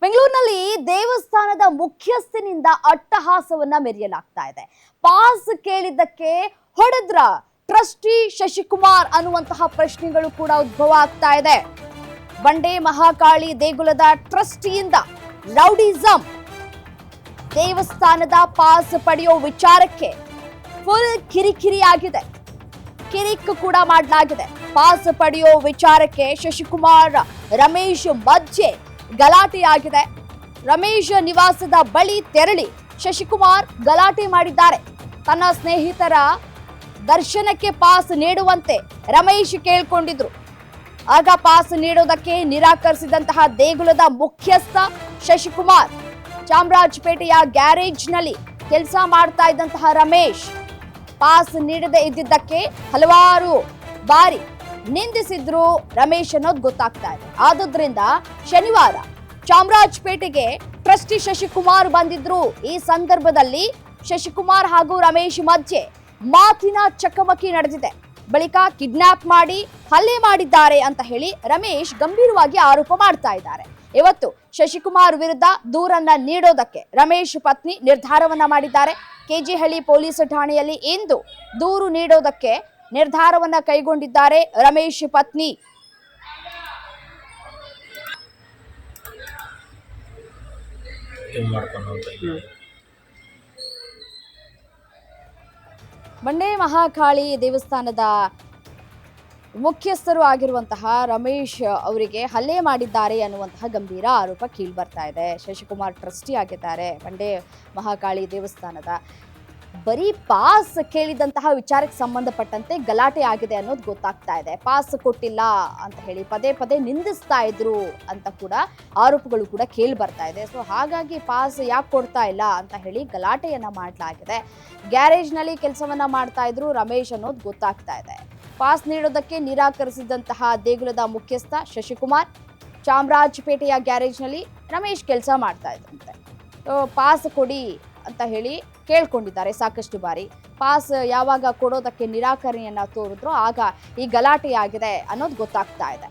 ಬೆಂಗಳೂರಿನಲ್ಲಿ ದೇವಸ್ಥಾನದ ಮುಖ್ಯಸ್ಥನಿಂದ ಅಟ್ಟಹಾಸವನ್ನ ಮೆರೆಯಲಾಗ್ತಾ ಇದೆ. ಪಾಸ್ ಕೇಳಿದ್ದಕ್ಕೆ ಹೊಡೆದ್ರ ಟ್ರಸ್ಟಿ ಶಶಿಕುಮಾರ್ ಅನ್ನುವಂತಹ ಪ್ರಶ್ನೆಗಳು ಕೂಡ ಉದ್ಭವ ಆಗ್ತಾ ಇದೆ. ಬಂಡೆ ಮಹಾಕಾಳಿ ದೇಗುಲದ ಟ್ರಸ್ಟಿಯಿಂದ ರೌಡಿಸಂ, ದೇವಸ್ಥಾನದ ಪಾಸ್ ಪಡೆಯೋ ವಿಚಾರಕ್ಕೆ ಫುಲ್ ಕಿರಿಕಿರಿ ಆಗಿದೆ. ಕಿರಿಕ್ ಕೂಡ ಮಾಡಲಾಗಿದೆ. ಪಾಸ್ ಪಡೆಯೋ ವಿಚಾರಕ್ಕೆ ಶಶಿಕುಮಾರ್ ರಮೇಶ್ ಮಧ್ಯೆ ಗಲಾಟೆಯಾಗಿದೆ. ರಮೇಶ್ ನಿವಾಸದ ಬಳಿ ತೆರಳಿ ಶಶಿಕುಮಾರ್ ಗಲಾಟೆ ಮಾಡಿದ್ದಾರೆ. ತನ್ನ ಸ್ನೇಹಿತರ ದರ್ಶನಕ್ಕೆ ಪಾಸ್ ನೀಡುವಂತೆ ರಮೇಶ್ ಕೇಳ್ಕೊಂಡಿದ್ರು. ಆಗ ಪಾಸ್ ನೀಡೋದಕ್ಕೆ ನಿರಾಕರಿಸಿದಂತಹ ದೇಗುಲದ ಮುಖ್ಯಸ್ಥ ಶಶಿಕುಮಾರ್, ಚಾಮರಾಜಪೇಟೆಯ ಗ್ಯಾರೇಜ್ನಲ್ಲಿ ಕೆಲಸ ಮಾಡ್ತಾ ಇದ್ದಂತಹ ರಮೇಶ್ ಪಾಸ್ ನೀಡದೇ ಇದ್ದಿದ್ದಕ್ಕೆ ಹಲವಾರು ಬಾರಿ ನಿಂದಿಸಿದ್ರು ರಮೇಶ್ ಅನ್ನೋದು ಗೊತ್ತಾಗ್ತಾ ಇದೆ. ಆದುದರಿಂದ ಶನಿವಾರ ಚಾಮರಾಜಪೇಟೆಗೆ ಟ್ರಸ್ಟಿ ಶಶಿಕುಮಾರ್ ಬಂದಿದ್ರು. ಈ ಸಂದರ್ಭದಲ್ಲಿ ಶಶಿಕುಮಾರ್ ಹಾಗೂ ರಮೇಶ್ ಮಧ್ಯೆ ಮಾತಿನ ಚಕಮಕಿ ನಡೆದಿದೆ. ಬಳಿಕ ಕಿಡ್ನಾಪ್ ಮಾಡಿ ಹಲ್ಲೆ ಮಾಡಿದ್ದಾರೆ ಅಂತ ಹೇಳಿ ರಮೇಶ್ ಗಂಭೀರವಾಗಿ ಆರೋಪ ಮಾಡ್ತಾ ಇದ್ದಾರೆ. ಇವತ್ತು ಶಶಿಕುಮಾರ್ ವಿರುದ್ಧ ದೂರನ್ನ ನೀಡೋದಕ್ಕೆ ರಮೇಶ್ ಪತ್ನಿ ನಿರ್ಧಾರವನ್ನ ಮಾಡಿದ್ದಾರೆ. ಕೆಜಿಹಳ್ಳಿ ಪೊಲೀಸ್ ಠಾಣೆಯಲ್ಲಿ ಇಂದು ದೂರು ನೀಡೋದಕ್ಕೆ ನಿರ್ಧಾರವನ್ನ ಕೈಗೊಂಡಿದ್ದಾರೆ ರಮೇಶ್ ಪತ್ನಿ. ಬಂಡೆ ಮಹಾಕಾಳಿ ದೇವಸ್ಥಾನದ ಮುಖ್ಯಸ್ಥರು ಆಗಿರುವಂತಹ ರಮೇಶ್ ಅವರಿಗೆ ಹಲ್ಲೆ ಮಾಡಿದ್ದಾರೆ ಅನ್ನುವಂತಹ ಗಂಭೀರ ಆರೋಪ ಕೇಳಿ ಬರ್ತಾ ಇದೆ. ಶಶಿಕುಮಾರ್ ಟ್ರಸ್ಟಿ ಆಗಿದ್ದಾರೆ ಬಂಡೆ ಮಹಾಕಾಳಿ ದೇವಸ್ಥಾನದ. ಬರೀ ಪಾಸ್ ಕೇಳಿದಂತಹ ವಿಚಾರಕ್ಕೆ ಸಂಬಂಧಪಟ್ಟಂತೆ ಗಲಾಟೆ ಆಗಿದೆ ಅನ್ನೋದು ಗೊತ್ತಾಗ್ತಾ ಇದೆ. ಪಾಸ್ ಕೊಟ್ಟಿಲ್ಲ ಅಂತ ಹೇಳಿ ಪದೇ ಪದೇ ನಿಂದಿಸ್ತಾ ಇದ್ರು ಅಂತ ಕೂಡ ಆರೋಪಗಳು ಕೂಡ ಕೇಳಿ ಬರ್ತಾ ಇದೆ. ಸೊ ಹಾಗಾಗಿ ಪಾಸ್ ಯಾಕೆ ಕೊಡ್ತಾ ಇಲ್ಲ ಅಂತ ಹೇಳಿ ಗಲಾಟೆಯನ್ನ ಮಾಡಲಾಗಿದೆ. ಗ್ಯಾರೇಜ್ನಲ್ಲಿ ಕೆಲಸವನ್ನ ಮಾಡ್ತಾ ಇದ್ರು ರಮೇಶ್ ಅನ್ನೋದು ಗೊತ್ತಾಗ್ತಾ ಇದೆ. ಪಾಸ್ ನೀಡೋದಕ್ಕೆ ನಿರಾಕರಿಸಿದಂತಹ ದೇಗುಲದ ಮುಖ್ಯಸ್ಥ ಶಶಿಕುಮಾರ್, ಚಾಮರಾಜಪೇಟೆಯ ಗ್ಯಾರೇಜ್ನಲ್ಲಿ ರಮೇಶ್ ಕೆಲಸ ಮಾಡ್ತಾ ಇದ್ರಂತೆ. ಪಾಸ್ ಕೊಡಿ ಅಂತ ಹೇಳಿ ಕೇಳ್ಕೊಂಡಿದ್ದಾರೆ ಸಾಕಷ್ಟು ಬಾರಿ. ಪಾಸ್ ಯಾವಾಗ ಕೊಡೋದಕ್ಕೆ ನಿರಾಕರಣೆಯನ್ನ ತೋರಿದ್ರು ಆಗ ಈ ಗಲಾಟೆಯಾಗಿದೆ ಅನ್ನೋದು ಗೊತ್ತಾಗ್ತಾ ಇದೆ.